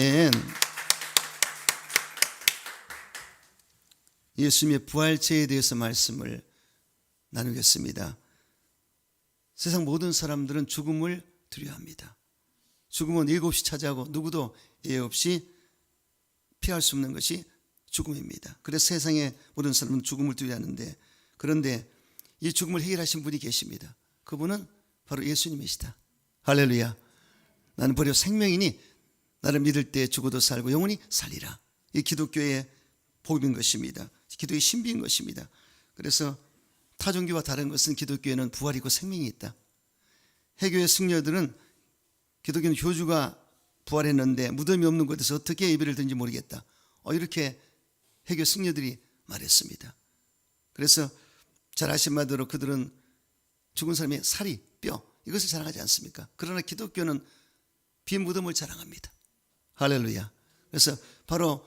아멘. 예수님의 부활체에 대해서 말씀을 나누겠습니다. 세상 모든 사람들은 죽음을 두려워합니다. 죽음은 일곱시 차지하고 누구도 예외 없이 피할 수 없는 것이 죽음입니다. 그래서 세상의 모든 사람은 죽음을 두려워하는데, 그런데 이 죽음을 해결하신 분이 계십니다. 그분은 바로 예수님이시다. 할렐루야. 나는 버려 생명이니 나를 믿을 때 죽어도 살고 영원히 살리라. 이 기독교의 복음인 것입니다. 기도의 신비인 것입니다. 그래서 타 종교와 다른 것은 기독교에는 부활이고 생명이 있다. 해교의 승려들은 기독교는 교주가 부활했는데 무덤이 없는 곳에서 어떻게 예배를 드는지 모르겠다, 이렇게 해교 승려들이 말했습니다. 그래서 잘 아신 바대로 그들은 죽은 사람의 살이, 뼈, 이것을 자랑하지 않습니까? 그러나 기독교는 빈 무덤을 자랑합니다. 할렐루야. 그래서 바로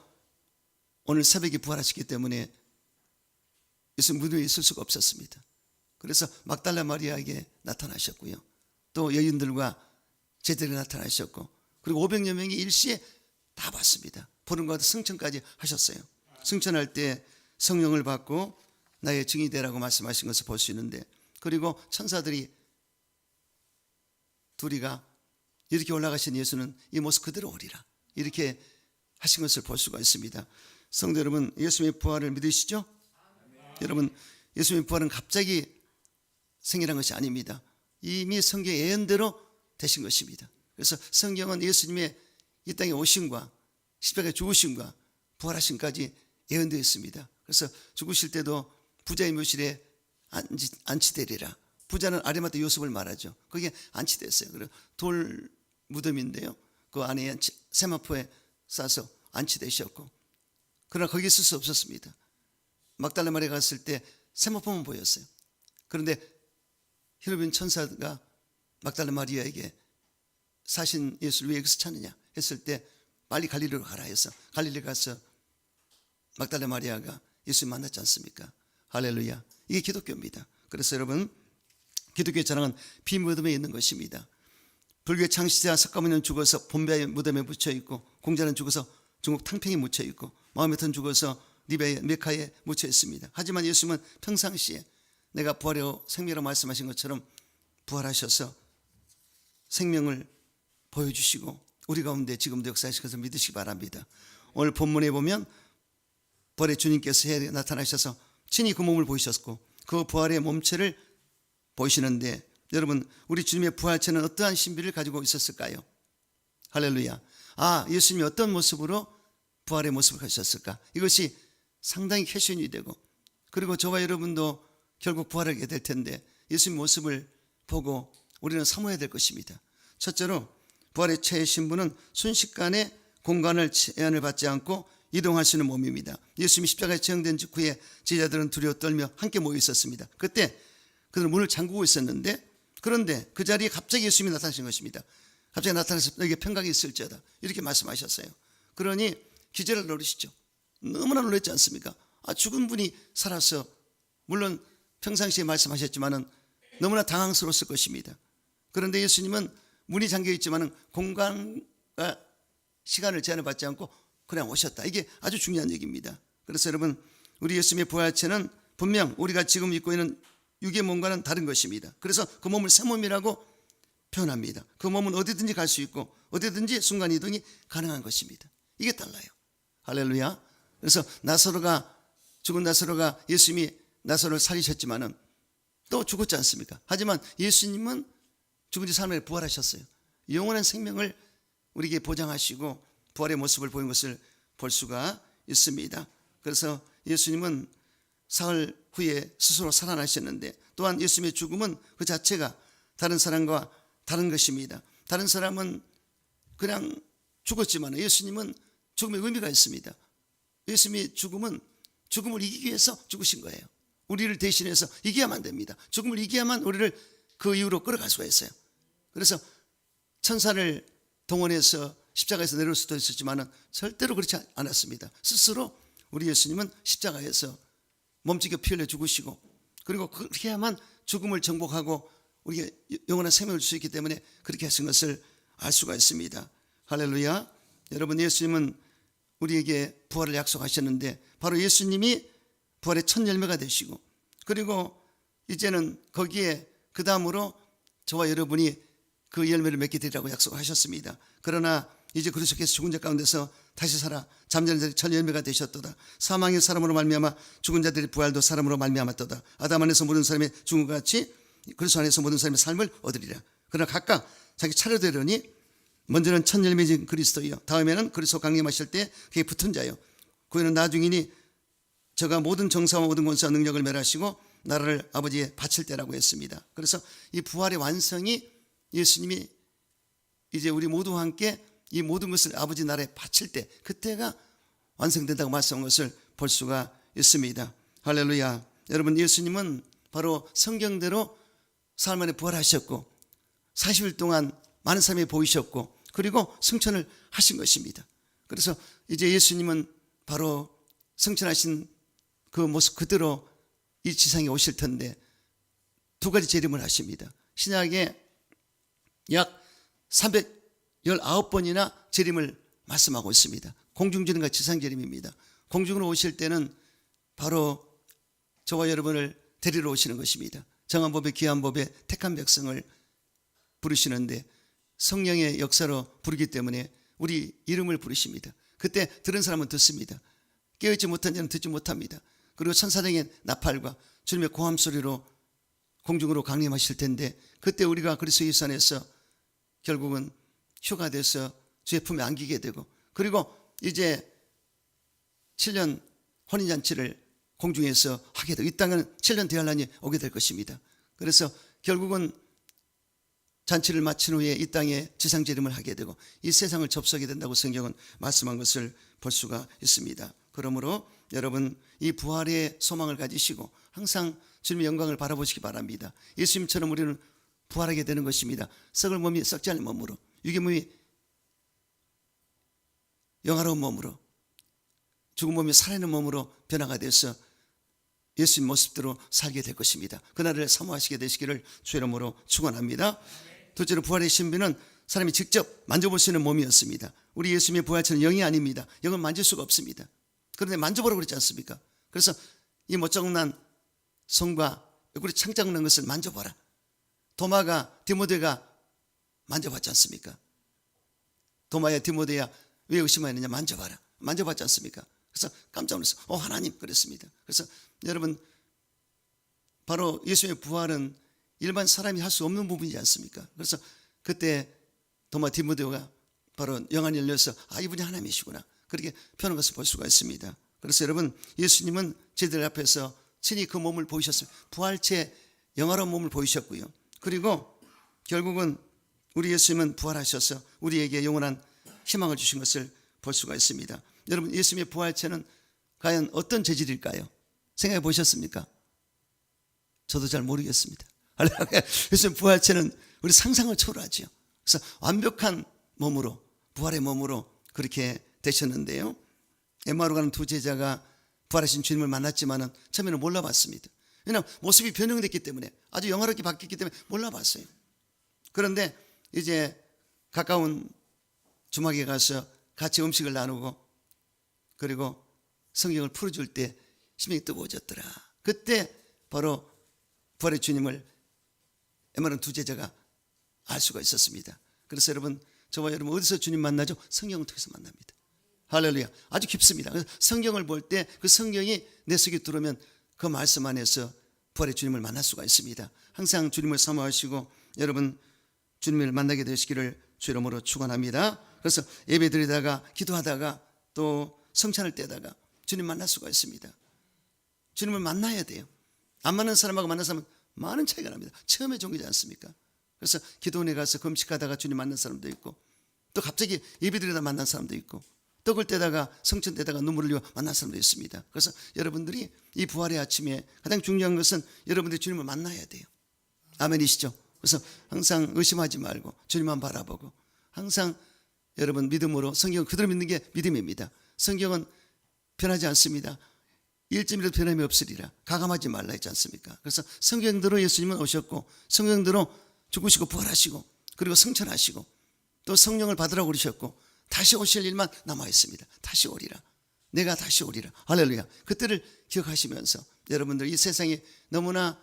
오늘 새벽에 부활하셨기 때문에 예수님 무덤에 있을 수가 없었습니다. 그래서 막달라 마리아에게 나타나셨고요, 또 여인들과 제자들이 나타나셨고, 그리고 500여 명이 일시에 다 봤습니다. 보는 것과 승천까지 하셨어요. 승천할 때 성령을 받고 나의 증인이 되라고 말씀하신 것을 볼 수 있는데, 그리고 천사들이 둘이가 이렇게 올라가신 예수는 이 모습 그대로 오리라, 이렇게 하신 것을 볼 수가 있습니다. 성도 여러분, 예수님의 부활을 믿으시죠? 여러분, 예수님의 부활은 갑자기 생일한 것이 아닙니다. 이미 성경의 예언대로 되신 것입니다. 그래서 성경은 예수님의 이 땅에 오심과 십자가에 죽으심과 부활하심까지 예언되어 있습니다. 그래서 죽으실 때도 부자의 묘실에 안치되리라. 부자는 아리마타 요셉을 말하죠. 거기에 안치됐어요. 그리고 돌 무덤인데요, 그 안에 세마포에 싸서 안치되셨고, 그러나 거기 있을 수 없었습니다. 막달라 마리아 갔을 때 세마포만 보였어요. 그런데 히로빈 천사가 막달라 마리아에게 사신 예수를 왜 여기서 찾느냐 했을 때 빨리 갈릴리로 가라 해서 갈릴리 가서 막달라 마리아가 예수님 만났지 않습니까? 할렐루야. 이게 기독교입니다. 그래서 여러분, 기독교의 자랑은 빈 무덤에 있는 것입니다. 불교의 창시자 석가모니는 죽어서 봄베아의 무덤에 묻혀있고, 공자는 죽어서 중국 탕평에 묻혀있고, 마호메트는 죽어서 리비아의 메카에 묻혀있습니다. 하지만 예수님은 평상시에 내가 부활이요 생명이라고 말씀하신 것처럼 부활하셔서 생명을 보여주시고 우리 가운데 지금도 역사하실 것을 믿으시기 바랍니다. 오늘 본문에 보면 부활의 주님께서 해에 나타나셔서 친히 그 몸을 보이셨고 그 부활의 몸체를 보이시는데, 여러분, 우리 주님의 부활체는 어떠한 신비를 가지고 있었을까요? 할렐루야. 예수님이 어떤 모습으로 부활의 모습을 가지셨을까? 이것이 상당히 퀘션이 되고, 그리고 저와 여러분도 결국 부활하게 될 텐데 예수님 모습을 보고 우리는 사모해야 될 것입니다. 첫째로, 부활의 체의 신부는 순식간에 공간을 제한을 받지 않고 이동할 수 있는 몸입니다. 예수님이 십자가에 처형된 직후에 제자들은 두려워 떨며 함께 모여 있었습니다. 그때 그들은 문을 잠그고 있었는데, 그런데 그 자리에 갑자기 예수님이 나타나신 것입니다. 갑자기 나타나서 너에게 평강이 있을지어다, 이렇게 말씀하셨어요. 그러니 기절을 노리시죠. 너무나 놀랐지 않습니까? 죽은 분이 살아서, 물론 평상시에 말씀하셨지만은 너무나 당황스러웠을 것입니다. 그런데 예수님은 문이 잠겨 있지만은 공간과 시간을 제한을 받지 않고 그냥 오셨다. 이게 아주 중요한 얘기입니다. 그래서 여러분, 우리 예수님의 부활체는 분명 우리가 지금 입고 있는 육의 몸과는 다른 것입니다. 그래서 그 몸을 새 몸이라고 표현합니다. 그 몸은 어디든지 갈 수 있고 어디든지 순간이동이 가능한 것입니다. 이게 달라요. 할렐루야. 그래서 죽은 나사로가 예수님이 나사로를 살리셨지만은 또 죽었지 않습니까? 하지만 예수님은 죽은 지 3일 만에 부활하셨어요. 영원한 생명을 우리에게 보장하시고 부활의 모습을 보인 것을 볼 수가 있습니다. 그래서 예수님은 사흘 후에 스스로 살아나셨는데, 또한 예수님의 죽음은 그 자체가 다른 사람과 다른 것입니다. 다른 사람은 그냥 죽었지만 예수님은 죽음의 의미가 있습니다. 예수님의 죽음은 죽음을 이기기 위해서 죽으신 거예요. 우리를 대신해서 이겨야만 됩니다. 죽음을 이겨야만 우리를 그 이후로 끌어갈 수가 있어요. 그래서 천사를 동원해서 십자가에서 내려올 수도 있었지만 절대로 그렇지 않았습니다. 스스로 우리 예수님은 십자가에서 몸짓겨 피 흘려 죽으시고, 그리고 그렇게 해야만 죽음을 정복하고 우리에게 영원한 생명을 줄 수 있기 때문에 그렇게 하신 것을 알 수가 있습니다. 할렐루야. 여러분, 예수님은 우리에게 부활을 약속하셨는데 바로 예수님이 부활의 첫 열매가 되시고, 그리고 이제는 거기에 그 다음으로 저와 여러분이 그 열매를 맺게 되리라고 약속하셨습니다. 그러나 이제 그리스도께서 죽은 자 가운데서 다시 살아 잠자는 자들이 첫 열매가 되셨도다. 사망의 사람으로 말미암아 죽은 자들의 부활도 사람으로 말미암았도다. 아담 안에서 모든 사람의 죽음과 같이 그리스도 안에서 모든 사람의 삶을 얻으리라. 그러나 각각 자기 차례되려니 먼저는 첫 열매진 그리스도이요, 다음에는 그리스도 강림하실 때 그게 붙은 자요, 그에는 나중이니 저가 모든 정사와 모든 권세와 능력을 멸하시고 나라를 아버지에 바칠 때라고 했습니다. 그래서 이 부활의 완성이 예수님이 이제 우리 모두와 함께 이 모든 것을 아버지 나라에 바칠 때, 그때가 완성된다고 말씀한 것을 볼 수가 있습니다. 할렐루야. 여러분, 예수님은 바로 성경대로 사흘 만에 부활하셨고 40일 동안 많은 사람이 보이셨고 그리고 승천을 하신 것입니다. 그래서 이제 예수님은 바로 승천하신 그 모습 그대로 이 지상에 오실 텐데 두 가지 재림을 하십니다. 신약에 약 319번이나 재림을 말씀하고 있습니다. 공중재림과 지상재림입니다. 공중으로 오실 때는 바로 저와 여러분을 데리러 오시는 것입니다. 정한 법에 귀한 법에 택한 백성을 부르시는데 성령의 역사로 부르기 때문에 우리 이름을 부르십니다. 그때 들은 사람은 듣습니다. 깨어있지 못한 자는 듣지 못합니다. 그리고 천사장의 나팔과 주님의 고함 소리로 공중으로 강림하실 텐데 그때 우리가 그리스도 예수 안에서 결국은 휴가 돼서 주의 품에 안기게 되고, 그리고 이제 7년 혼인잔치를 공중에서 하게 되고 이 땅은 7년 대환란이 오게 될 것입니다. 그래서 결국은 잔치를 마친 후에 이 땅에 지상재림을 하게 되고 이 세상을 접속하게 된다고 성경은 말씀한 것을 볼 수가 있습니다. 그러므로 여러분, 이 부활의 소망을 가지시고 항상 주님의 영광을 바라보시기 바랍니다. 예수님처럼 우리는 부활하게 되는 것입니다. 썩을 몸이 썩지 않는 몸으로, 육의 몸이 영화로운 몸으로, 죽은 몸이 살아있는 몸으로 변화가 돼서 예수님 모습대로 살게 될 것입니다. 그날을 사모하시게 되시기를 주의 이름으로 축원합니다. 둘째로, 부활의 신비는 사람이 직접 만져볼 수 있는 몸이었습니다. 우리 예수님의 부활체는 영이 아닙니다. 영은 만질 수가 없습니다. 그런데 만져보라고 그랬지 않습니까? 그래서 이 못자국난 손과 옆구리 창자국난 것을 만져봐라. 도마가 디모데가 만져봤지 않습니까? 도마야 디모데야 왜 의심하였느냐, 만져봐라. 만져봤지 않습니까? 그래서 깜짝 놀랐어요. 하나님, 그랬습니다. 그래서 여러분, 바로 예수님의 부활은 일반 사람이 할 수 없는 부분이지 않습니까? 그래서 그때 도마 디모데가 바로 영안이 열려서 이분이 하나님이시구나, 그렇게 표현한 것을 볼 수가 있습니다. 그래서 여러분, 예수님은 저희들 앞에서 친히 그 몸을 보이셨어요. 부활체 영화로운 몸을 보이셨고요. 그리고 결국은 우리 예수님은 부활하셔서 우리에게 영원한 희망을 주신 것을 볼 수가 있습니다. 여러분, 예수님의 부활체는 과연 어떤 재질일까요? 생각해 보셨습니까? 저도 잘 모르겠습니다. 예수님 부활체는 우리 상상을 초월하죠. 그래서 완벽한 몸으로, 부활의 몸으로 그렇게 되셨는데요. 엠마오로 가는 두 제자가 부활하신 주님을 만났지만은 처음에는 몰라봤습니다. 왜냐하면 모습이 변형됐기 때문에, 아주 영화롭게 바뀌었기 때문에 몰라봤어요. 그런데 이제 가까운 주막에 가서 같이 음식을 나누고 그리고 성경을 풀어줄 때 심령이 뜨거워졌더라. 그때 바로 부활의 주님을 엠마오로 두 제자가 알 수가 있었습니다. 그래서 여러분, 저와 여러분 어디서 주님 만나죠? 성경을 통해서 만납니다. 할렐루야. 아주 깊습니다. 성경을 볼 때 그 성경이 내 속에 들어오면 그 말씀 안에서 부활의 주님을 만날 수가 있습니다. 항상 주님을 사모하시고 여러분, 주님을 만나게 되시기를 주 이름으로 축원합니다. 그래서 예배 드리다가 기도하다가 또 성찬을 떼다가 주님 만날 수가 있습니다. 주님을 만나야 돼요. 안 만난 사람하고 만난 사람은 많은 차이가 납니다. 처음에 종교지 않습니까? 그래서 기도원에 가서 금식하다가 주님 만난 사람도 있고, 또 갑자기 예배 드리다 만난 사람도 있고, 떡을 떼다가 성천 떼다가 눈물을 흘려 만난 사람도 있습니다. 그래서 여러분들이 이 부활의 아침에 가장 중요한 것은 여러분들이 주님을 만나야 돼요. 아멘이시죠? 그래서 항상 의심하지 말고 주님만 바라보고 항상 여러분 믿음으로, 성경 그대로 믿는 게 믿음입니다. 성경은 변하지 않습니다. 1점이라도 변함이 없으리라. 가감하지 말라 했지 않습니까? 그래서 성경대로 예수님은 오셨고 성경대로 죽으시고 부활하시고 그리고 승천하시고 또 성령을 받으라고 그러셨고 다시 오실 일만 남아 있습니다. 다시 오리라. 내가 다시 오리라. 할렐루야. 그때를 기억하시면서 여러분들 이 세상이 너무나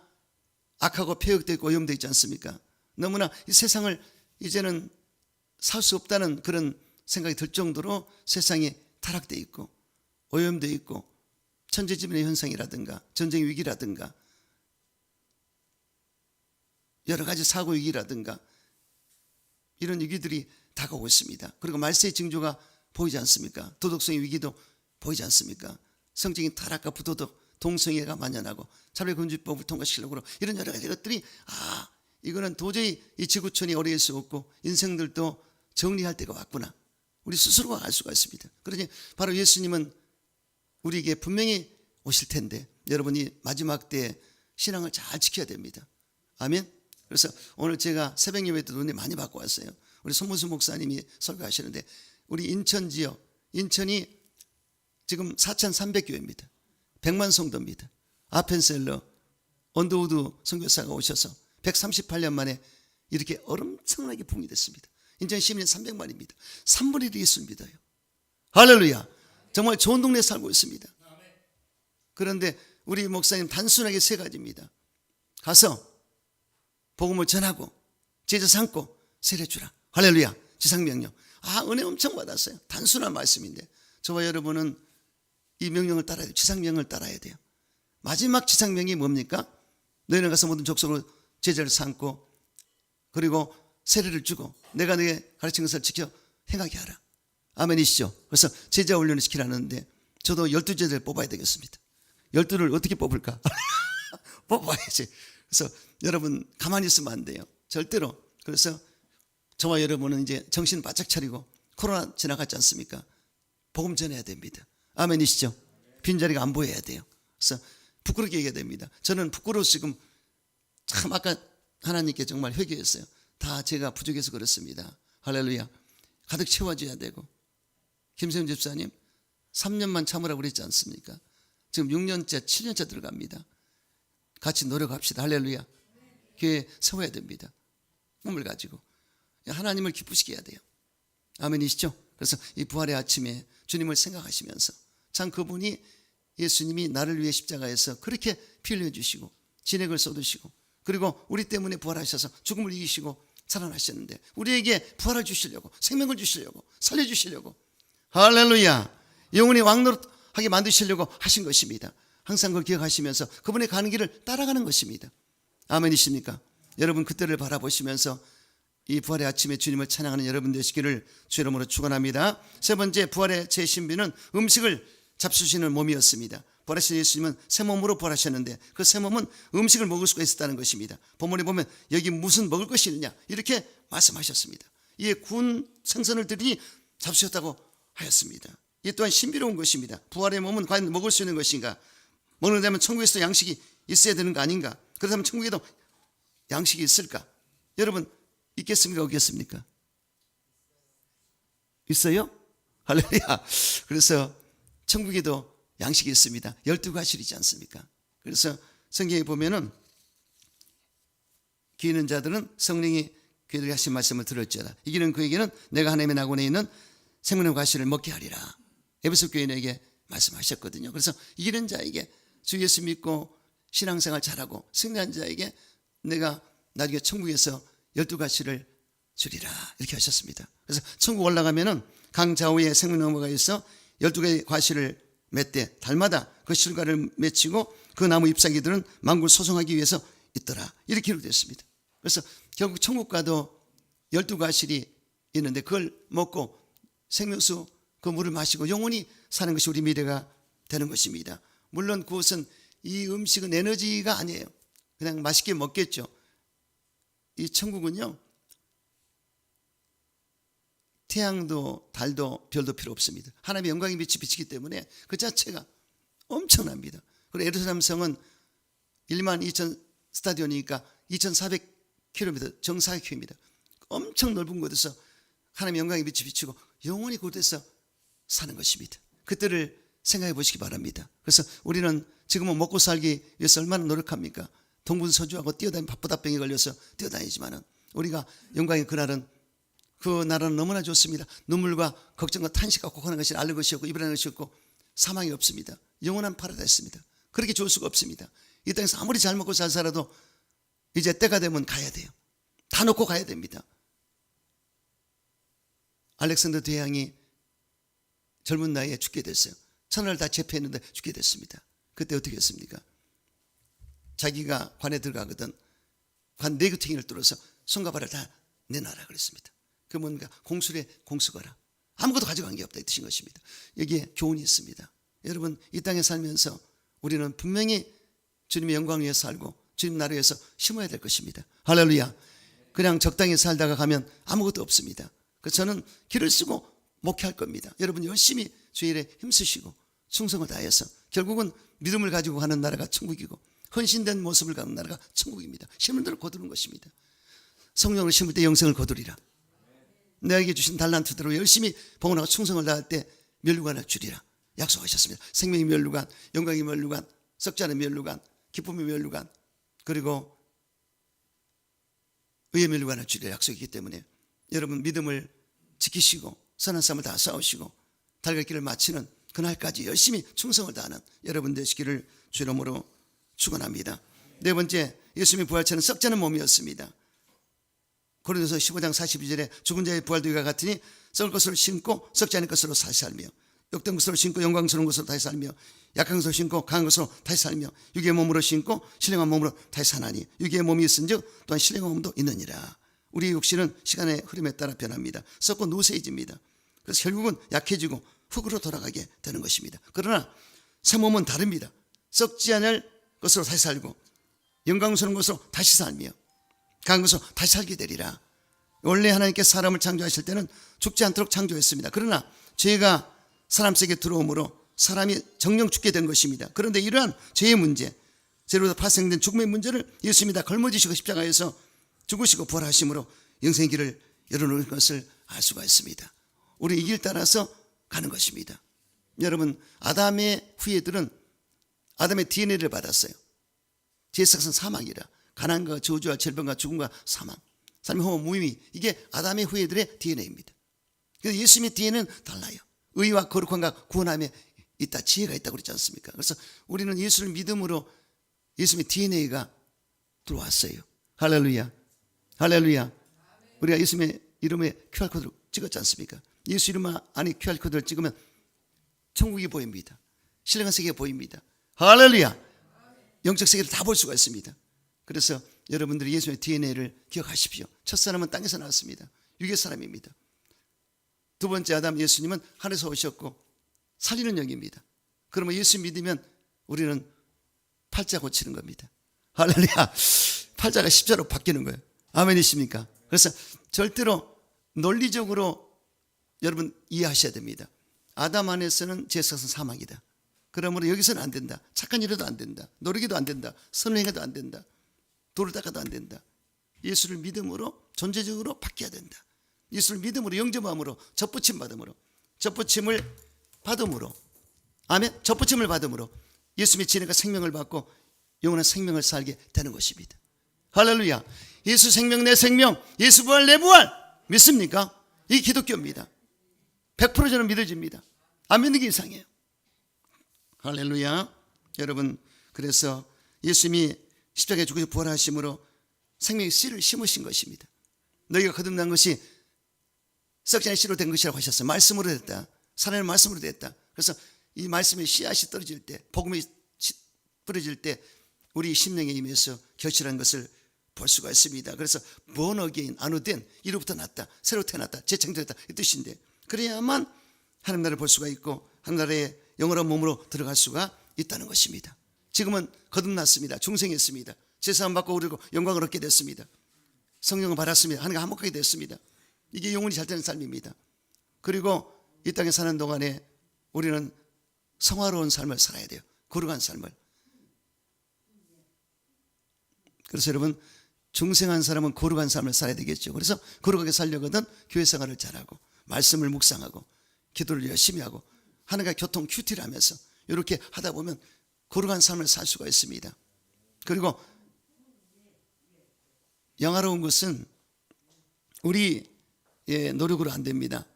악하고 폐역되어 있고 오염되어 있지 않습니까? 너무나 이 세상을 이제는 살 수 없다는 그런 생각이 들 정도로 세상이 타락되어 있고 오염되어 있고 천재지변의 현상이라든가 전쟁 위기라든가 여러 가지 사고 위기라든가 이런 위기들이 다가오고 있습니다. 그리고 말세의 징조가 보이지 않습니까? 도덕성의 위기도 보이지 않습니까? 성적인 타락과 부도덕, 동성애가 만연하고 차별금지법을 통과시키려고 이런 여러 가지 것들이 이거는 도저히 이 지구촌이 오래 있을 수 없고 인생들도 정리할 때가 왔구나. 우리 스스로가 알 수가 있습니다. 그러니 바로 예수님은 우리에게 분명히 오실 텐데 여러분이 마지막 때에 신앙을 잘 지켜야 됩니다. 아멘. 그래서 오늘 제가 새벽 예배 때도 은혜 많이 받고 왔어요. 우리 손문수 목사님이 설교하시는데 우리 인천 지역, 인천이 지금 4,300교회입니다. 100만 성도입니다. 아펜셀러, 언더우드 선교사가 오셔서 138년 만에 이렇게 엄청나게 붕이 됐습니다. 인천 시민이 300만입니다. 3분의 1이 예수를 믿어요. 할렐루야. 정말 좋은 동네에 살고 있습니다. 그런데 우리 목사님 단순하게 세 가지입니다. 가서 복음을 전하고 제자 삼고 세례 주라. 할렐루야. 지상명령. 은혜 엄청 받았어요. 단순한 말씀인데 저와 여러분은 이 명령을 따라야 돼요. 지상명령을 따라야 돼요. 마지막 지상명령이 뭡니까? 너희는 가서 모든 족속으로 제자를 삼고 그리고 세례를 주고 내가 너에게 가르친 것을 지켜 행하게 하라. 아멘이시죠? 그래서 제자 훈련을 시키라는데 저도 12제자를 뽑아야 되겠습니다. 12를 어떻게 뽑을까? 뽑아야지. 그래서 여러분 가만히 있으면 안 돼요. 절대로. 그래서 저와 여러분은 이제 정신 바짝 차리고 코로나 지나갔지 않습니까? 복음 전해야 됩니다. 아멘이시죠? 빈자리가 안 보여야 돼요. 그래서 부끄럽게 얘기해야 됩니다. 저는 부끄러워서 지금 참 아까 하나님께 정말 회개했어요. 다 제가 부족해서 그렇습니다. 할렐루야. 가득 채워줘야 되고 김세훈 집사님 3년만 참으라고 그랬지 않습니까? 지금 6년째 7년째 들어갑니다. 같이 노력합시다. 할렐루야. 교회 세워야 됩니다. 꿈을 가지고 하나님을 기쁘시게 해야 돼요. 아멘이시죠? 그래서 이 부활의 아침에 주님을 생각하시면서 참 그분이 예수님이 나를 위해 십자가에서 그렇게 피 흘려주시고 진액을 쏟으시고 그리고 우리 때문에 부활하셔서 죽음을 이기시고 살아나셨는데 우리에게 부활을 주시려고 생명을 주시려고 살려주시려고 할렐루야 영원히 왕노릇하게 만드시려고 하신 것입니다. 항상 그걸 기억하시면서 그분의 가는 길을 따라가는 것입니다. 아멘이십니까? 여러분 그때를 바라보시면서 이 부활의 아침에 주님을 찬양하는 여러분 되시기를 주 이름으로 축원합니다. 세 번째 부활의 제 신비는 음식을 잡수시는 몸이었습니다. 부활하신 예수님은 새 몸으로 부활하셨는데 그 새 몸은 음식을 먹을 수가 있었다는 것입니다. 본문에 보면 여기 무슨 먹을 것이 있느냐 이렇게 말씀하셨습니다. 이에 군 생선을 들이 잡수셨다고 하였습니다. 이 또한 신비로운 것입니다. 부활의 몸은 과연 먹을 수 있는 것인가? 먹는다면 천국에서 양식이 있어야 되는 거 아닌가? 그렇다면 천국에도 양식이 있을까? 여러분 있겠습니까? 없겠습니까? 있어요? 할렐루야. 그래서 천국에도 양식이 있습니다. 12가실이지 않습니까? 그래서 성경에 보면은 귀 있는 자들은 성령이 그들에게 하신 말씀을 들을지어다. 이기는 그에게는 내가 하나님의 낙원에 있는 생명의 과실을 먹게 하리라. 에베소 교인에게 말씀하셨거든요. 그래서 이기는 자에게 주 예수 믿고 신앙생활 잘하고 승리한 자에게 내가 나중에 천국에서 12가실을 주리라 이렇게 하셨습니다. 그래서 천국 올라가면은 강 좌우에 생명나무가 있어 12개의 과실을 맺되 달마다 그 실과를 맺히고 그 나무 잎사귀들은 만국을 소송하기 위해서 있더라 이렇게 기록되었습니다. 그래서 결국 천국 가도 12과실이 있는데 그걸 먹고 생명수 그 물을 마시고 영원히 사는 것이 우리 미래가 되는 것입니다. 물론 그것은 이 음식은 에너지가 아니에요. 그냥 맛있게 먹겠죠. 이 천국은요 태양도 달도 별도 필요 없습니다. 하나님의 영광의 빛이 비치기 때문에 그 자체가 엄청납니다. 그리고 예루살렘 성은 1만 2천 스타디온이니까 2,400km 정사각형입니다. 엄청 넓은 곳에서 하나님의 영광의 빛이 비치고 영원히 그곳에서 사는 것입니다. 그때를 생각해 보시기 바랍니다. 그래서 우리는 지금은 먹고 살기 위해서 얼마나 노력합니까? 동분서주하고 뛰어다니면 바쁘다병에 걸려서 뛰어다니지만은 우리가 영광의 그날은 그 나라는 너무나 좋습니다. 눈물과 걱정과 탄식과 고하는 것이 앓는 것이 없고 이별하는 것이 없고 사망이 없습니다. 영원한 파라다이스입니다. 그렇게 좋을 수가 없습니다. 이 땅에서 아무리 잘 먹고 잘 살아도 이제 때가 되면 가야 돼요. 다 놓고 가야 됩니다. 알렉산더 대왕이 젊은 나이에 죽게 됐어요. 천하를 다 제패했는데 죽게 됐습니다. 그때 어떻게 했습니까? 자기가 관에 들어가거든 관 내구탱이를 뚫어서 손과 발을 다 내놔라 그랬습니다. 그 뭔가 공술에 공수거라. 아무것도 가져간 게 없다 이 뜻인 것입니다. 여기에 교훈이 있습니다. 여러분 이 땅에 살면서 우리는 분명히 주님의 영광을 위해 살고 주님 나라를 위해서 심어야 될 것입니다. 할렐루야. 그냥 적당히 살다가 가면 아무것도 없습니다. 그래서 저는 길을 쓰고 목회할 겁니다. 여러분 열심히 주일에 힘쓰시고 충성을 다해서 결국은 믿음을 가지고 가는 나라가 천국이고 헌신된 모습을 가는 나라가 천국입니다. 심은 대로 거두는 것입니다. 성령을 심을 때 영생을 거두리라. 내게 주신 달란트대로 열심히 봉헌하고 충성을 다할 때 멸류관을 주리라 약속하셨습니다. 생명의 멸류관, 영광의 멸류관, 썩지 않은 멸류관, 기쁨의 멸류관, 그리고 의의 멸류관을 주리라 약속이기 때문에 여러분 믿음을 지키시고 선한 싸움을 다 싸우시고 달걀 길을 마치는 그날까지 열심히 충성을 다하는 여러분 되시기를 주 이름으로 축원합니다. 네 번째, 예수님의 부활체는 썩지 않은 몸이었습니다. 고린도서 15장 42절에 죽은 자의 부활도 이와 같으니 썩을 것으로 신고 썩지 않을 것으로 다시 살며 욕된 것으로 신고 영광스러운 것으로 다시 살며 약한 것으로 신고 강한 것으로 다시 살며 육의 몸으로 신고 신령한 몸으로 다시 사나니 육의 몸이 있은즉 또한 신령한 몸도 있느니라. 우리의 육신은 시간의 흐름에 따라 변합니다. 썩고 누세해집니다. 그래서 결국은 약해지고 흙으로 돌아가게 되는 것입니다. 그러나 새 몸은 다릅니다. 썩지 않을 것으로 다시 살고 영광스러운 것으로 다시 살며 강한 것으로 다시 살게 되리라. 원래 하나님께 사람을 창조하실 때는 죽지 않도록 창조했습니다. 그러나 죄가 사람 속에 들어옴으로 사람이 정령 죽게 된 것입니다. 그런데 이러한 죄의 문제, 죄로부터 발생된 죽음의 문제를 예수님이 다 걸머지시고 십자가에서 죽으시고 부활하심으로 영생의 길을 열어놓은 것을 알 수가 있습니다. 우리 이 길 따라서 가는 것입니다. 여러분 아담의 후예들은 아담의 DNA를 받았어요. 죄의 삭은 사망이라. 가난과 저주와 질병과 죽음과 사망, 삶의 허무 무의미, 이게 아담의 후예들의 DNA입니다. 그래서 예수님의 DNA는 달라요. 의와 거룩함과 구원함에 있다, 지혜가 있다고 그랬지 않습니까? 그래서 우리는 예수를 믿음으로 예수님의 DNA가 들어왔어요. 할렐루야, 할렐루야. 우리가 예수님의 이름에 QR코드를 찍었지 않습니까? 예수 이름 안에 QR코드를 찍으면 천국이 보입니다. 신령한 세계가 보입니다. 할렐루야. 영적 세계를 다 볼 수가 있습니다. 그래서 여러분들이 예수의 DNA를 기억하십시오. 첫 사람은 땅에서 나왔습니다. 육의 사람입니다. 두 번째 아담 예수님은 하늘에서 오셨고 살리는 영입니다. 그러면 예수 믿으면 우리는 팔자 고치는 겁니다. 할렐루야. 팔자가 십자로 바뀌는 거예요. 아멘이십니까? 그래서 절대로 논리적으로 여러분 이해하셔야 됩니다. 아담 안에서는 죄삭은 사망이다. 그러므로 여기서는 안 된다. 착한 일해도 안 된다. 노력해도 안 된다. 선행해도 안 된다. 돌을 닦아도 안 된다. 예수를 믿음으로 존재적으로 바뀌어야 된다. 예수를 믿음으로 영접함으로 접붙임 받음으로 접붙임을 받음으로 아멘. 접붙임을 받음으로 예수님의 진리가 생명을 받고 영원한 생명을 살게 되는 것입니다. 할렐루야. 예수 생명 내 생명, 예수 부활 내 부활 믿습니까? 이 기독교입니다. 100% 저는 믿어집니다. 안 믿는 게 이상해요. 할렐루야. 여러분 그래서 예수님이 십자가에 죽으셔 부활하심으로 생명의 씨를 심으신 것입니다. 너희가 거듭난 것이 썩지 않은 씨로 된 것이라고 하셨어요. 말씀으로 됐다. 살아있는 말씀으로 됐다. 그래서 이 말씀의 씨앗이 떨어질 때, 복음이 뿌려질 때 우리 심령에 임해서 결실한 것을 볼 수가 있습니다. 그래서 born again, 안우된, 이로부터 났다, 새로 태어났다, 재창조됐다 이 뜻인데 그래야만 하나님 나라를 볼 수가 있고 하나님 나라의 영원한 몸으로 들어갈 수가 있다는 것입니다. 지금은 거듭났습니다. 중생했습니다. 제사함 받고 우리고 영광을 얻게 됐습니다. 성령을 받았습니다. 하나님과 화목하게 됐습니다. 이게 영혼이 잘 되는 삶입니다. 그리고 이 땅에 사는 동안에 우리는 성화로운 삶을 살아야 돼요. 거룩한 삶을. 그래서 여러분 중생한 사람은 거룩한 삶을 살아야 되겠죠. 그래서 거룩하게 살려거든 교회 생활을 잘하고 말씀을 묵상하고 기도를 열심히 하고 하나님과 교통 큐티를 하면서 이렇게 하다 보면 거룩한 삶을 살 수가 있습니다. 그리고 영화로운 것은 우리 노력으로 안 됩니다.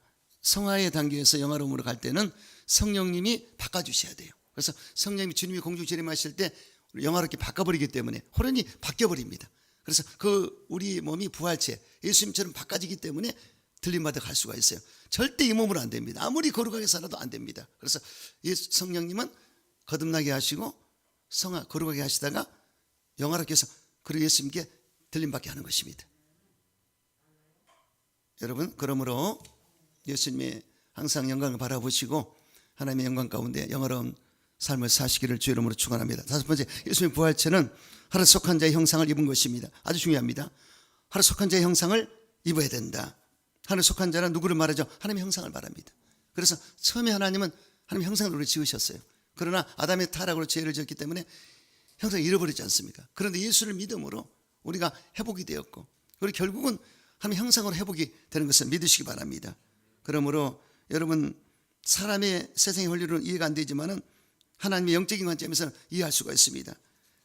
성화의 단계에서 영화로움으로 갈 때는 성령님이 바꿔주셔야 돼요. 그래서 성령님이 주님이 공중 재림하실 때 영화롭게 바꿔버리기 때문에 호련히 바뀌어버립니다. 그래서 우리 몸이 부활체 예수님처럼 바꿔지기 때문에 들림받아 갈 수가 있어요. 절대 이 몸으로 안 됩니다. 아무리 거룩하게 살아도 안 됩니다. 그래서 성령님은 거듭나게 하시고 거룩하게 하시다가 영화롭게 해서 그리고 예수님께 들림받게 하는 것입니다. 여러분, 그러므로 예수님의 항상 영광을 바라보시고 하나님의 영광 가운데 영화로운 삶을 사시기를 주의 이름으로 축원합니다. 다섯 번째, 예수님의 부활체는 하루 속한 자의 형상을 입은 것입니다. 아주 중요합니다. 하루 속한 자의 형상을 입어야 된다. 하루 속한 자는 누구를 말하죠? 하나님의 형상을 말합니다. 그래서 처음에 하나님은 하나님의 형상을 우리 지으셨어요. 그러나 아담의 타락으로 죄를 지었기 때문에 형상을 잃어버리지 않습니까? 그런데 예수를 믿음으로 우리가 회복이 되었고, 그리고 결국은 하나님의 형상으로 회복이 되는 것을 믿으시기 바랍니다. 그러므로 여러분, 사람의 세상의 원리로는 이해가 안 되지만은 하나님의 영적인 관점에서는 이해할 수가 있습니다.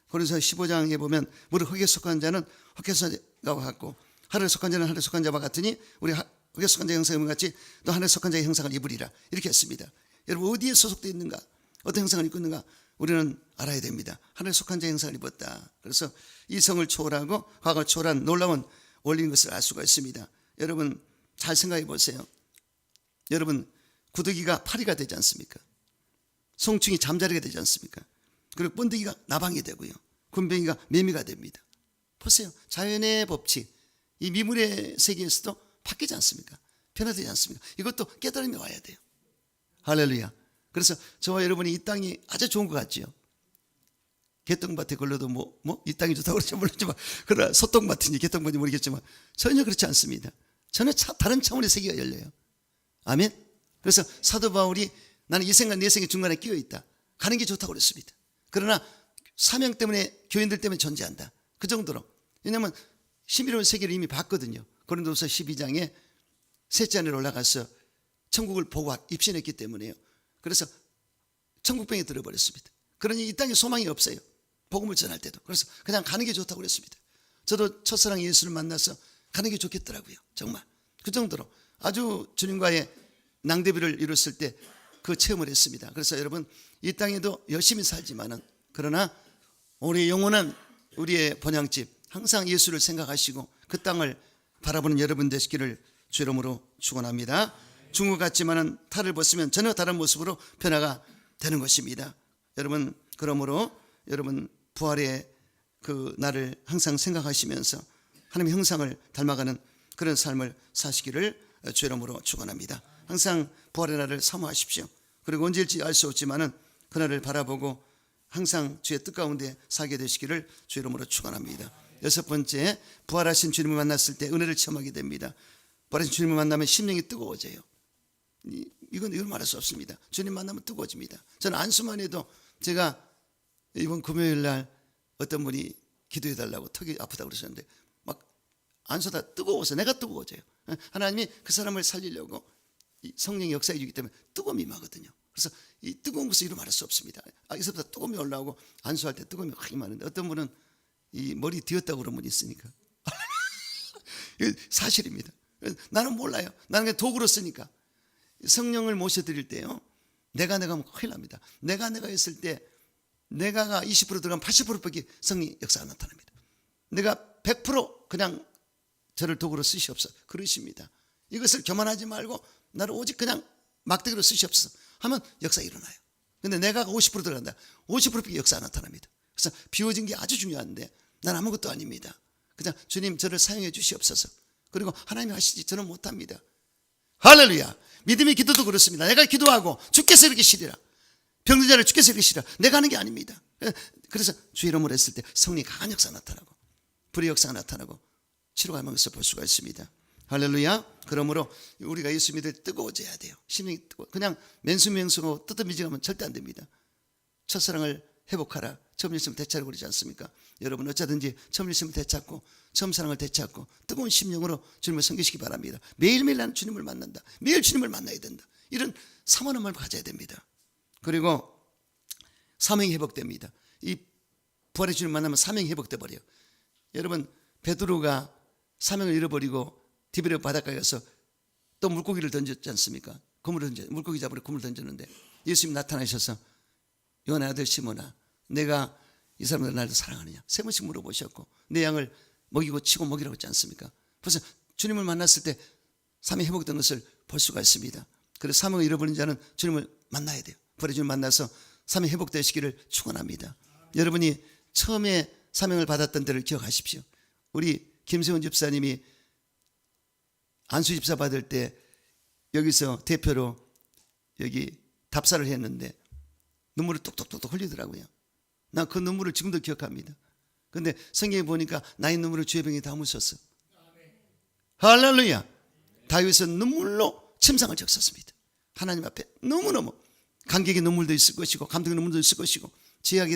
고린도서 15장에 보면 무릇 흙에 속한 자는 흙에 속한 자와 같고 하늘에 속한 자는 하늘에 속한 자와 같으니 우리 흙에 속한 자의 형상을 같이 또 하늘에 속한 자의 형상을 입으리라, 이렇게 했습니다. 여러분, 어디에 소속되어 있는가, 어떤 형상을 입고 있는가 우리는 알아야 됩니다. 하늘에 속한 자의 형상을 입었다. 그래서 이성을 초월하고 과거를 초월한 놀라운 원리인 것을 알 수가 있습니다. 여러분, 잘 생각해 보세요. 여러분, 구더기가 파리가 되지 않습니까? 송충이 잠자리가 되지 않습니까? 그리고 번데기가 나방이 되고요, 굼벵이가 매미가 됩니다. 보세요. 자연의 법칙, 이 미물의 세계에서도 바뀌지 않습니까? 변화되지 않습니까? 이것도 깨달음이 와야 돼요. 할렐루야. 그래서 저와 여러분이 이 땅이 아주 좋은 것 같지요. 개똥밭에 걸려도 이 땅이 좋다고 그러지 모르지만, 그러나 소똥밭인지 개똥밭인지 모르겠지만 전혀 그렇지 않습니다. 전혀 다른 차원의 세계가 열려요. 아멘. 그래서 사도 바울이 나는 이 생각 내 생각 중간에 끼어 있다, 가는 게 좋다고 그랬습니다. 그러나 사명 때문에, 교인들 때문에 존재한다, 그 정도로. 왜냐하면 신비로운 세계를 이미 봤거든요. 고린도서 12장에 셋째 하늘에 올라가서 천국을 보고 입신했기 때문에요. 그래서 천국병에 들어버렸습니다. 그러니 이 땅에 소망이 없어요, 복음을 전할 때도. 그래서 그냥 가는 게 좋다고 그랬습니다. 저도 첫사랑 예수를 만나서 가는 게 좋겠더라고요. 정말 그 정도로 아주 주님과의 낭대비를 이뤘을 때 그 체험을 했습니다. 그래서 여러분, 이 땅에도 열심히 살지만은, 그러나 우리 영원한 우리의 본향집 항상 예수를 생각하시고 그 땅을 바라보는 여러분 되시기를 주 이름으로 축원합니다. 중국 같지만은 탈을 벗으면 전혀 다른 모습으로 변화가 되는 것입니다. 여러분, 그러므로 여러분 부활의 그 날을 항상 생각하시면서 하나님의 형상을 닮아가는 그런 삶을 사시기를 주 이름으로 축원합니다. 항상 부활의 날을 사모하십시오. 그리고 언제일지 알 수 없지만은 그날을 바라보고 항상 주의 뜻 가운데 살게 되시기를 주 이름으로 축원합니다. 여섯 번째, 부활하신 주님을 만났을 때 은혜를 체험하게 됩니다. 부활하신 주님을 만나면 심령이 뜨거워져요. 이건 말할 수 없습니다. 주님 만나면 뜨거워집니다. 저는 안수만 해도, 제가 이번 금요일 날 어떤 분이 기도해 달라고 턱이 아프다고 그러셨는데 막 안수다 뜨거워서 내가 뜨거워져요. 하나님이 그 사람을 살리려고 성령의 역사해 주기 때문에 뜨거움이 임하거든요. 그래서 이 뜨거운 것을 이루 말할 수 없습니다. 여기서부터 뜨거움이 올라오고 안수할 때 뜨거움이 확 임하는데, 어떤 분은 이 머리 뒤었다고 그런 분이 있으니까 사실입니다. 나는 몰라요. 나는 그냥 도구로 쓰니까. 성령을 모셔드릴 때요, 내가 하면 큰일 납니다. 내가 했을 때 내가가 20% 들어가면 80%밖에 성령 역사가 나타납니다. 내가 100% 그냥 저를 도구로 쓰시옵소서 그러십니다. 이것을 교만하지 말고 나를 오직 그냥 막대기로 쓰시옵소서 하면 역사가 일어나요. 근데 내가 50% 들어간다, 50%밖에 역사가 나타납니다. 그래서 비워진 게 아주 중요한데 난 아무것도 아닙니다. 그냥 주님 저를 사용해 주시옵소서. 그리고 하나님이 하시지 저는 못합니다. 할렐루야. 믿음의 기도도 그렇습니다. 내가 기도하고 주께서 이렇게 시리라, 병든 자를 주께서 이렇게 시리라, 내가 하는 게 아닙니다. 그래서 주 이름으로 했을 때 성령이 강한 역사가 나타나고 불의 역사가 나타나고 치료가 임한 것을 볼 수가 있습니다. 할렐루야. 그러므로 우리가 예수 믿을 때 뜨거워져야 돼요. 심령이 뜨거워. 그냥 맨수맹수고 뜨뜻미지하면 절대 안 됩니다. 첫사랑을 회복하라, 처음 일심을 되찾고 그러지 않습니까? 여러분, 어쩌든지 처음 일심을 되찾고 처음 사랑을 되찾고 뜨거운 심령으로 주님을 섬기시기 바랍니다. 매일매일 나는 주님을 만난다, 매일 주님을 만나야 된다, 이런 사모하는 마음을 가져야 됩니다. 그리고 사명이 회복됩니다. 이 부활의 주님 만나면 사명이 회복돼 버려요. 여러분, 베드로가 사명을 잃어버리고 디베르 바닷가에 가서 또 물고기를 던졌지 않습니까? 물고기 잡으러 그물을 던졌는데 예수님이 나타나셔서 요한의 아들 시몬아, 내가 이 사람들 나를 사랑하느냐? 3번씩 물어보셨고, 내 양을 먹이고 치고 먹이라고 했지 않습니까? 그래서 주님을 만났을 때 삶이 회복된 것을 볼 수가 있습니다. 그래서 사명을 잃어버린 자는 주님을 만나야 돼요. 부활의 주님 만나서 삶이 회복되시기를 축원합니다. 여러분이 처음에 사명을 받았던 때를 기억하십시오. 우리 김세훈 집사님이 안수 집사 받을 때 여기서 대표로 여기 답사를 했는데 눈물을 뚝뚝뚝뚝 흘리더라고요. 난 그 눈물을 지금도 기억합니다. 그런데 성경에 보니까 나의 눈물을 주의 병에 담으셨어. 할렐루야. 다윗은 눈물로 침상을 적셨습니다. 하나님 앞에 너무너무 감격의 눈물도 있을 것이고 감동의 눈물도 있을 것이고 죄에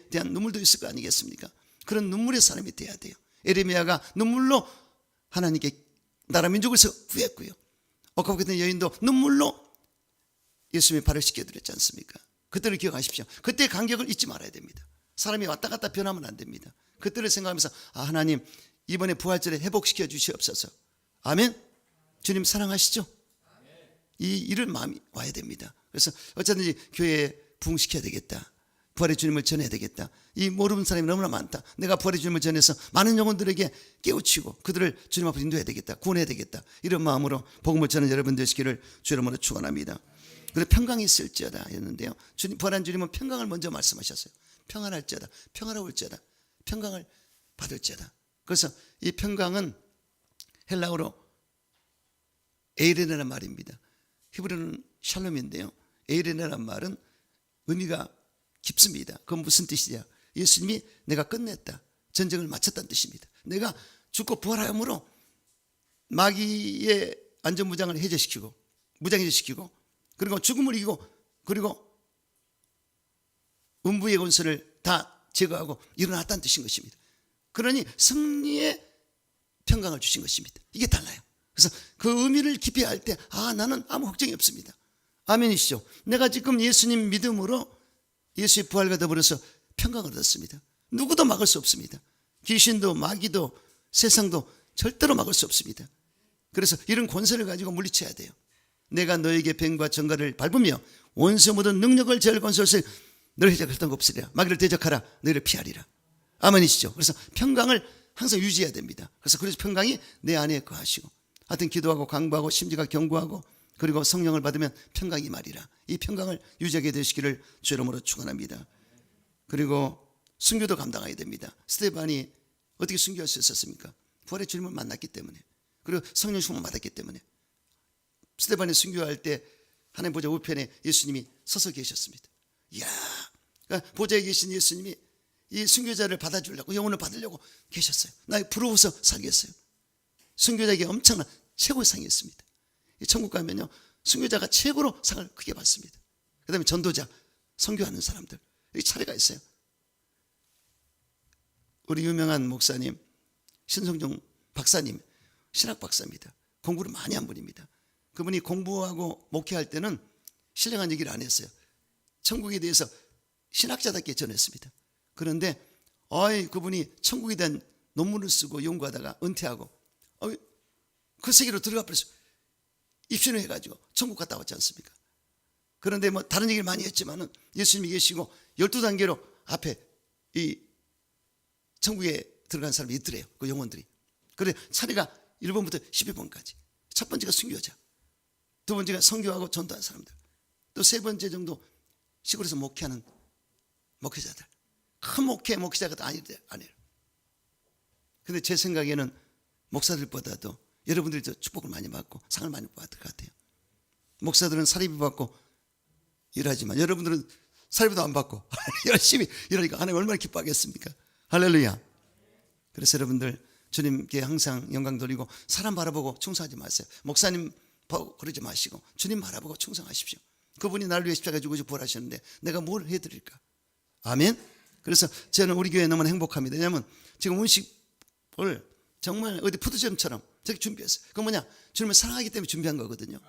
대한 눈물도 있을 거 아니겠습니까? 그런 눈물의 사람이 돼야 돼요. 에레미야가 눈물로 하나님께 나라 민족을 구했고요. 옥합했던 여인도 눈물로 예수님의 발을 씻겨드렸지 않습니까? 그때를 기억하십시오. 그때의 감격을 잊지 말아야 됩니다. 사람이 왔다 갔다 변하면 안 됩니다. 그때를 생각하면서 하나님 이번에 부활절에 회복시켜 주시옵소서. 아멘. 주님 사랑하시죠? 이런 마음이 와야 됩니다. 그래서 어쩌든지 교회에 부흥시켜야 되겠다. 부활의 주님을 전해야 되겠다. 이 모르는 사람이 너무나 많다. 내가 부활의 주님을 전해서 많은 영혼들에게 깨우치고 그들을 주님 앞으로 인도해야 되겠다. 구원해야 되겠다. 이런 마음으로 복음을 전하는 여러분 되시기를 주 이름으로 축원합니다. 그래서 평강이 있을지어다 했는데요. 주님, 부활한 주님은 평강을 먼저 말씀하셨어요. 평안할지어다, 평화로울지어다, 평강을 받을지어다. 그래서 이 평강은 헬라어로 에이레네라는 말입니다. 히브리어는 샬롬인데요. 에이레네라는 말은 의미가 깊습니다. 그건 무슨 뜻이냐? 예수님이 내가 끝냈다, 전쟁을 마쳤다는 뜻입니다. 내가 죽고 부활함으로 마귀의 안전무장을 해제시키고 무장해제시키고 그리고 죽음을 이기고 그리고 음부의 권세를 다 제거하고 일어났다는 뜻인 것입니다. 그러니 승리의 평강을 주신 것입니다. 이게 달라요. 그래서 그 의미를 깊이 알 때 나는 아무 걱정이 없습니다. 아멘이시죠? 내가 지금 예수님 믿음으로 예수의 부활과 더불어서 평강을 얻었습니다. 누구도 막을 수 없습니다. 귀신도 마귀도 세상도 절대로 막을 수 없습니다. 그래서 이런 권세를 가지고 물리쳐야 돼요. 내가 너에게 뱀과 정갈을 밟으며 원수 모든 능력을 제할 권세를 너를 대적할 것 없으리라. 마귀를 대적하라. 너희를 피하리라. 아멘이시죠? 그래서 평강을 항상 유지해야 됩니다. 그래서 평강이 내 안에 거하시고 하여튼 기도하고 강구하고 심지가 견고하고 그리고 성령을 받으면 평강이 말이라. 이 평강을 유지하게 되시기를 주 이름으로 축원합니다. 그리고 순교도 감당해야 됩니다. 스데반이 어떻게 순교할 수 있었습니까? 부활의 주님을 만났기 때문에 그리고 성령 충만 받았기 때문에 스데반이 순교할 때 하나님 보좌 우편에 예수님이 서서 계셨습니다. 이야, 그러니까 보좌에 계신 예수님이 이 순교자를 받아주려고 영혼을 받으려고 계셨어요. 나 부러워서 살겠어요. 순교자에게 엄청난 최고의 상이었습니다. 천국 가면요 순교자가 최고로 상을 크게 받습니다. 그 다음에 전도자, 선교하는 사람들 이 차례가 있어요. 우리 유명한 목사님 신성종 박사님 신학 박사입니다. 공부를 많이 한 분입니다. 그분이 공부하고 목회할 때는 신령한 얘기를 안 했어요. 천국에 대해서 신학자답게 전했습니다. 그런데 그분이 천국에 대한 논문을 쓰고 연구하다가 은퇴하고 그 세계로 들어가 버렸어요. 입신을 해가지고 천국 갔다 왔지 않습니까? 그런데 다른 얘기를 많이 했지만은 예수님이 계시고 12단계로 앞에 이 천국에 들어간 사람이 있더래요. 그 영혼들이. 그래 차례가 1번부터 12번까지. 첫 번째가 순교자, 두 번째가 선교하고 전도한 사람들, 또 세 번째 정도 시골에서 목회하는 목회자들. 큰 목회자가 아니에요. 근데 제 생각에는 목사들보다도 여러분들이 더 축복을 많이 받고 상을 많이 받을 것 같아요. 목사들은 사립비 받고 일하지만 여러분들은 사립비도 안 받고 열심히 일하니까 하나님 얼마나 기뻐하겠습니까? 할렐루야. 그래서 여러분들 주님께 항상 영광 돌리고 사람 바라보고 충성하지 마세요. 목사님 보고 그러지 마시고 주님 바라보고 충성하십시오. 그분이 나를 위해 십자가 지고 부활하셨는데 내가 뭘 해드릴까? 아멘. 그래서 저는 우리 교회 너무 행복합니다. 왜냐하면 지금 음식을 정말 어디 푸드점처럼 저렇게 준비했어요. 그건 뭐냐? 주님을 사랑하기 때문에 준비한 거거든요.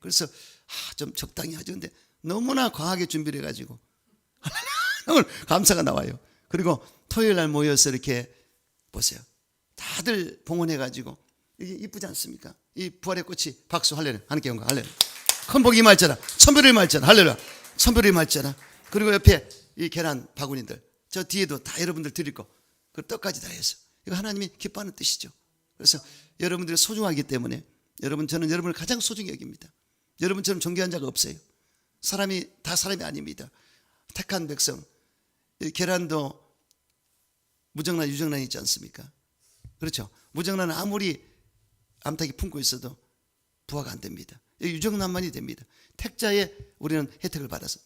그래서 좀 적당히 하죠. 근데 너무나 과하게 준비를 해가지고 오늘 감사가 나와요. 그리고 토요일 날 모여서 이렇게 보세요. 다들 봉헌해가지고 이게 이쁘지 않습니까? 이 부활의 꽃이 박수 할렐루야. 하나님께 영광 할렐루야. 큰 복이 임할지어다. 천별이 임할지어다. 할렐루야. 천별이 임할지어다. 그리고 옆에 이 계란 바구니들, 저 뒤에도 다 여러분들 드릴 거, 그 떡까지 다 해서 이거 하나님이 기뻐하는 뜻이죠. 그래서 여러분들이 소중하기 때문에 저는 여러분을 가장 소중히 여깁니다. 여러분처럼 존귀한 자가 없어요. 사람이 다 사람이 아닙니다. 택한 백성. 이 계란도 무정란 유정란이 있지 않습니까? 그렇죠. 무정란은 아무리 암탉이 품고 있어도 부화가 안 됩니다. 유정란만이 됩니다. 택자에 우리는 혜택을 받아서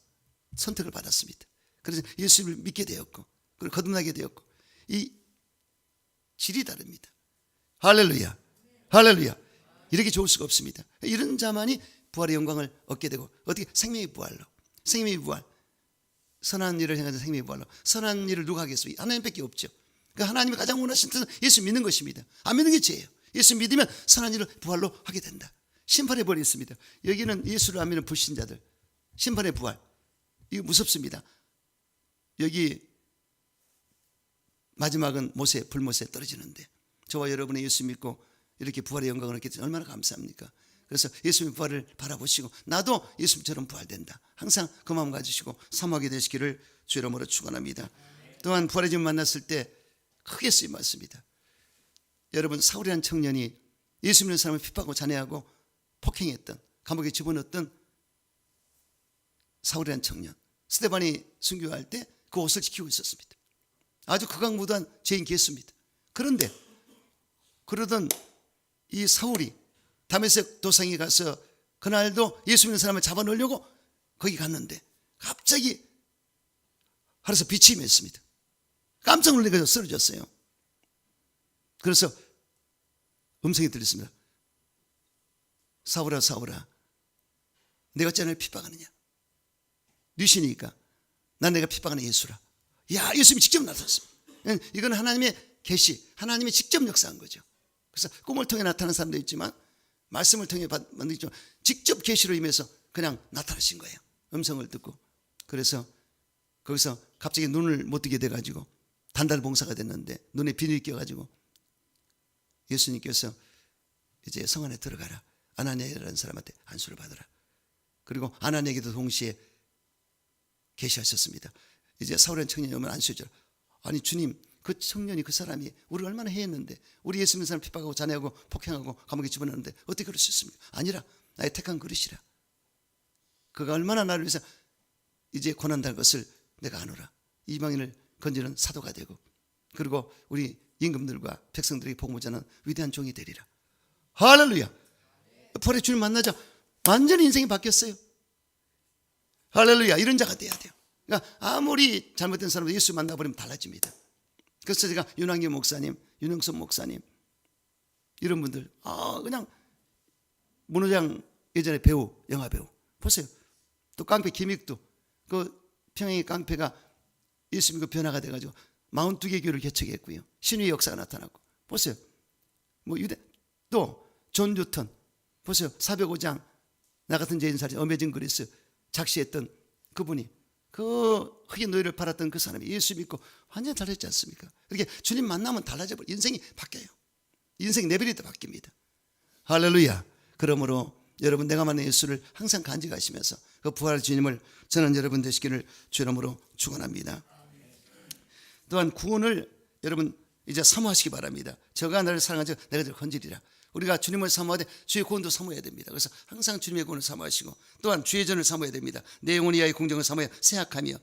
선택을 받았습니다. 그래서 예수를 믿게 되었고, 그리고 거듭나게 되었고, 이 질이 다릅니다. 할렐루야. 할렐루야. 이렇게 좋을 수가 없습니다. 이런 자만이 부활의 영광을 얻게 되고, 어떻게? 생명의 부활로. 생명의 부활. 선한 일을 행하는 생명의 부활로. 선한 일을 누가 하겠습니까? 하나님밖에 없죠. 그러니까 하나님이 가장 원하시는 뜻은 예수 믿는 것입니다. 안 믿는 게 죄예요. 예수 믿으면 선한 일을 부활로 하게 된다. 심판의 부활이 있습니다. 여기는 예수를 안 믿는 불신자들, 심판의 부활, 이거 무섭습니다. 여기 마지막은 모세, 불못에 떨어지는데, 저와 여러분의 예수 믿고 이렇게 부활의 영광을 얻게 되면 얼마나 감사합니까? 그래서 예수님의 부활을 바라보시고, 나도 예수님처럼 부활된다, 항상 그 마음 가지시고 사모하게 되시기를 주 이름으로 축원합니다. 또한 부활의 주님 만났을 때 크게 쓰임 받습니다. 여러분, 사울이라는 청년이 예수 믿는 사람을 핍박하고 잔해하고 폭행했던, 감옥에 집어넣었던 사울이라는 청년, 스데반이 순교할 때 그 옷을 지키고 있었습니다. 아주 극악무도한 죄인 개수입니다. 그런데 그러던 이 사울이 다메섹 도상에 가서 그날도 예수 믿는 사람을 잡아놓으려고 거기 갔는데 갑자기 하늘에서 빛이 임했습니다. 깜짝 놀라서 쓰러졌어요. 그래서 음성이 들렸습니다. 사울아, 사울아, 내가 어찌 나를 핍박하느냐? 네 신이니까 난 내가 핍박하는 예수라. 야, 예수님이 직접 나타났습니다. 이건 하나님의 계시, 하나님이 직접 역사한 거죠. 그래서 꿈을 통해 나타나는 사람도 있지만, 말씀을 통해 만든 있지만, 직접 계시로 임해서 그냥 나타나신 거예요. 음성을 듣고. 그래서 거기서 갑자기 눈을 못 뜨게 돼가지고 단달 봉사가 됐는데 눈에 비늘이 껴가지고 예수님께서 이제 성 안에 들어가라, 아나니아라는 사람한테 안수를 받으라. 그리고 아나니아에게도 동시에 계시하셨습니다. 이제 사울의 청년이 오면 안수해줘라. 아니 주님, 그 청년이, 그 사람이 우리를 얼마나 해했는데, 우리 예수 믿는 사람 핍박하고 잔해하고 폭행하고 감옥에 집어넣는데 어떻게 그럴 수 있습니까? 아니라 나의 택한 그릇이라. 그가 얼마나 나를 위해서 이제 고난당할 것을 내가 아노라. 이방인을 건지는 사도가 되고, 그리고 우리 임금들과 백성들에게 복음을 전하는 위대한 종이 되리라. 할렐루야. 부활의 주님 만나자 완전히 인생이 바뀌었어요. 할렐루야. 이런 자가 돼야 돼요. 그러니까 아무리 잘못된 사람도 예수 만나버리면 달라집니다. 그래서 제가 윤한기 목사님, 윤영선 목사님, 이런 분들, 그냥 문호장 예전에 배우, 영화 배우 보세요. 또 깡패 김익도, 그 평양의 깡패가 예수 믿고 변화가 돼가지고 42개 교회를 개척했고요. 신유의 역사가 나타났고, 보세요. 뭐 유대, 또 존 뉴턴 보세요. 405장 나 같은 죄인 살인 어메이징 그리스 작시했던 그분이, 그 흑인 노예를 팔았던 그 사람이 예수 믿고 완전히 달라졌지 않습니까? 이렇게 주님 만나면 달라져버려. 인생이 바뀌어요. 인생 레벨이 더 바뀝니다. 할렐루야. 그러므로 여러분, 내가 만난 예수를 항상 간직하시면서 그 부활 주님을 전하는 여러분 되시기를 주 이름으로 축원합니다. 또한 구원을 여러분 이제 사모하시기 바랍니다. 저가 나를 사랑하죠, 내가 저를 건지리라. 우리가 주님을 사모하되 주의 구원도 사모해야 됩니다. 그래서 항상 주님의 구원을 사모하시고, 또한 주의 전을 사모해야 됩니다. 내 영혼 이하의 공정을 사모해 생각하며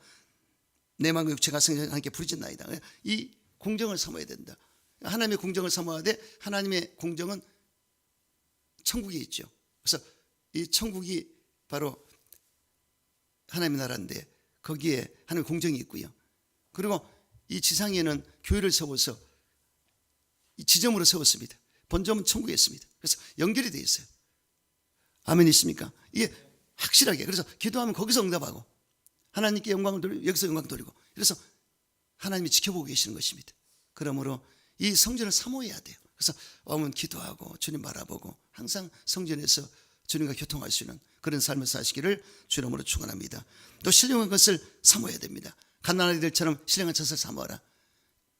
내 마음과 육체가 성령과 함께 부르짖나이다. 이 공정을 사모해야 된다. 하나님의 공정을 사모하되, 하나님의 공정은 천국에 있죠. 그래서 이 천국이 바로 하나님의 나라인데 거기에 하나님의 공정이 있고요. 그리고 이 지상에는 교회를 세워서 이 지점으로 세웠습니다. 본점은 천국에 있습니다. 그래서 연결이 되어 있어요. 아멘이십니까? 이게 확실하게. 그래서 기도하면 거기서 응답하고, 하나님께 영광을 돌리고 여기서 영광 돌리고, 그래서 하나님이 지켜보고 계시는 것입니다. 그러므로 이 성전을 사모해야 돼요. 그래서 오면 기도하고 주님 바라보고 항상 성전에서 주님과 교통할 수 있는 그런 삶을 사시기를 주 이름으로 축원합니다. 또 신령한 것을 사모해야 됩니다. 갓난아이들처럼 신령한 것을 사모하라.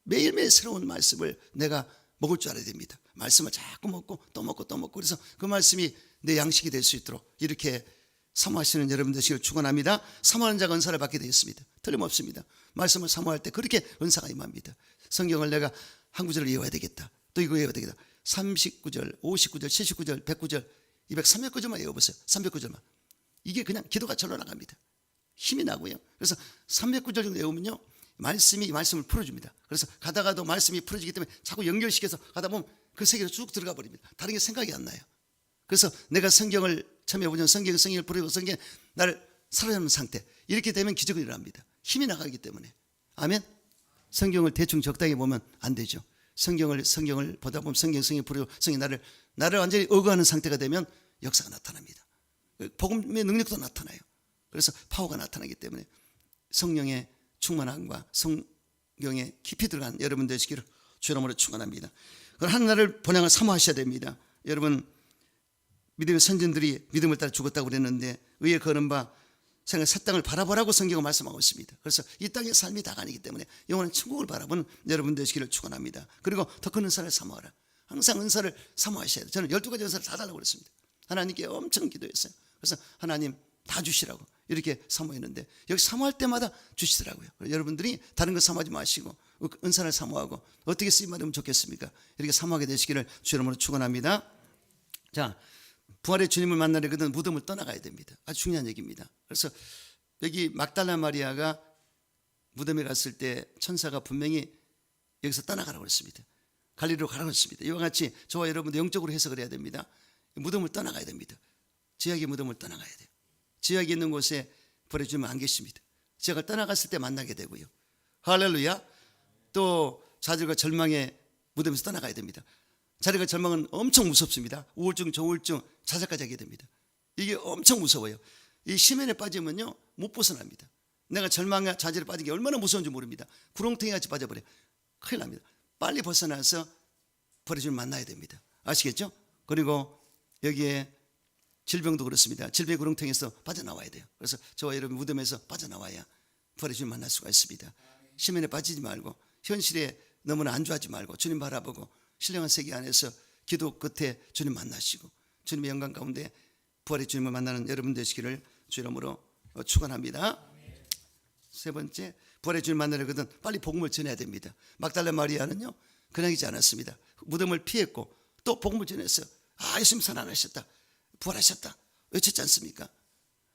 매일매일 새로운 말씀을 내가 먹을 줄 알아야 됩니다. 말씀을 자꾸 먹고 또 먹고 또 먹고, 그래서 그 말씀이 내 양식이 될 수 있도록 이렇게 사모하시는 여러분 되시길 축원합니다. 사모하는 자가 은사를 받게 되었습니다. 틀림없습니다. 말씀을 사모할 때 그렇게 은사가 임합니다. 성경을 내가 한 구절을 외워야 되겠다, 또 이거 외워야 되겠다. 39절, 59절, 79절, 109절, 203구절만 외워보세요. 300구절만. 이게 그냥 기도가 절로 나갑니다. 힘이 나고요. 그래서 300구절 정도 외우면요, 말씀이 말씀을 풀어줍니다. 그래서 가다가도 말씀이 풀어지기 때문에 자꾸 연결시켜서 가다 보면 그 세계로 쭉 들어가 버립니다. 다른 게 생각이 안 나요. 그래서 내가 성경을 처음에 보면 성경을 풀어주고 성경에 나를 사로잡는 상태, 이렇게 되면 기적이 일어납니다. 힘이 나가기 때문에. 아멘. 성경을 대충 적당히 보면 안 되죠. 성경을 보다 보면 성경을 풀어주고 성경이 나를 완전히 억어하는 상태가 되면 역사가 나타납니다. 복음의 능력도 나타나요. 그래서 파워가 나타나기 때문에 성령의 충만함과 성경에 깊이 들어간 여러분 되시기를 주 이름으로 축원합니다. 하나님을 본향을 사모하셔야 됩니다. 여러분, 믿음의 선진들이 믿음을 따라 죽었다고 그랬는데 의에 거는 바 생각 새 땅을 바라보라고 성경은 말씀하고 있습니다. 그래서 이 땅의 삶이 다가 아니기 때문에 영원한 천국을 바라보는 여러분 되시기를 축원합니다. 그리고 더 큰 은사를 사모하라. 항상 은사를 사모하셔야 돼요. 저는 12가지 은사를 다 달라고 그랬습니다. 하나님께 엄청 기도했어요. 그래서 하나님 다 주시라고 이렇게 사모했는데 여기 사모할 때마다 주시더라고요. 여러분들이 다른 거 사모하지 마시고 은사를 사모하고 어떻게 쓰임받으면 좋겠습니까? 이렇게 사모하게 되시기를 주 이름으로 축원합니다. 자, 부활의 주님을 만나려거든 무덤을 떠나가야 됩니다. 아주 중요한 얘기입니다. 그래서 여기 막달라 마리아가 무덤에 갔을 때 천사가 분명히 여기서 떠나가라고 했습니다. 갈릴리로 가라고 했습니다. 이와 같이 저와 여러분도 영적으로 해석을 해야 됩니다. 무덤을 떠나가야 됩니다. 지약의 무덤을 떠나가야 돼요. 지약이 있는 곳에 부활의 주님은 안 계십니다. 지약을 떠나갔을 때 만나게 되고요. 할렐루야. 또 좌절과 절망의 무덤에서 떠나가야 됩니다. 자리가 절망은 엄청 무섭습니다. 우울증, 조울증, 자살까지 하게 됩니다. 이게 엄청 무서워요. 이 심연에 빠지면요 못 벗어납니다. 내가 절망과 좌절에 빠진 게 얼마나 무서운지 모릅니다. 구렁텅이 같이 빠져버려요. 큰일 납니다. 빨리 벗어나서 부활의 주님을 만나야 됩니다. 아시겠죠? 그리고 여기에 질병도 그렇습니다. 질병의 구렁텅이에서 빠져나와야 돼요. 그래서 저와 여러분 무덤에서 빠져나와야 부활의 주님을 만날 수가 있습니다. 심연에 빠지지 말고 현실에 너무나 안주하지 말고 주님 바라보고 신령한 세계 안에서 기도 끝에 주님 만나시고 주님의 영광 가운데 부활의 주님을 만나는 여러분 되시기를 주 이름으로 축원합니다. 세 번째, 부활의 주님 만나려거든 빨리 복음을 전해야 됩니다. 막달라 마리아는요 그냥이지 않았습니다. 무덤을 피했고 또 복음을 전했어요. 아, 예수님 살아나셨다, 부활하셨다 외쳤지 않습니까?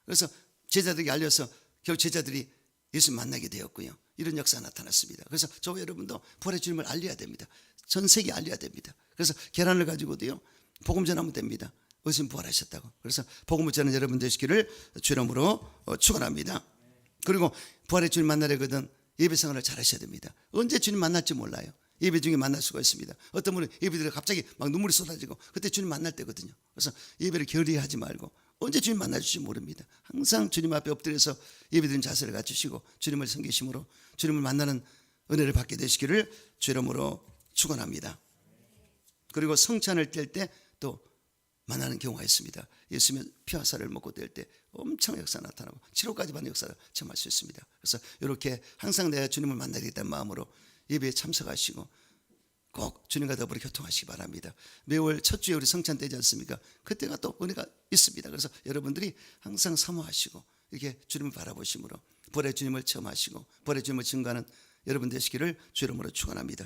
그래서 제자들에게 알려서 결국 제자들이 예수님 만나게 되었고요. 이런 역사가 나타났습니다. 그래서 저와 여러분도 부활의 주님을 알려야 됩니다. 전 세계에 알려야 됩니다. 그래서 계란을 가지고도요 복음 전하면 됩니다. 예수님 부활하셨다고. 그래서 복음을 전하는 여러분 되시기를 주 이름으로 축원합니다. 그리고 부활의 주님 만나려거든 예배 생활을 잘 하셔야 됩니다. 언제 주님 만날지 몰라요. 예배 중에 만날 수가 있습니다. 어떤 분은 예배들이 갑자기 막 눈물이 쏟아지고 그때 주님 만날 때거든요. 그래서 예배를 게을리하지 말고 언제 주님 만나줄지 모릅니다. 항상 주님 앞에 엎드려서 예배드리는 자세를 갖추시고 주님을 섬기심으로 주님을 만나는 은혜를 받게 되시기를 주 이름으로 축원합니다. 그리고 성찬을 뗄 때 또 만나는 경우가 있습니다. 예수님의 피와 살을 먹고 뗄 때 엄청 역사가 나타나고 7호까지 받는 역사를 체험할 수 있습니다. 그래서 이렇게 항상 내가 주님을 만나겠다는 마음으로 예배에 참석하시고 꼭 주님과 더불어 교통하시기 바랍니다. 매월 첫 주에 우리 성찬 때지 않습니까? 그때가 또 은혜가 있습니다. 그래서 여러분들이 항상 사모하시고 이렇게 주님을 바라보심으로 부활의 주님을 체험하시고 부활의 주님을 증거하는 여러분 되시기를 주 이름으로 축원합니다.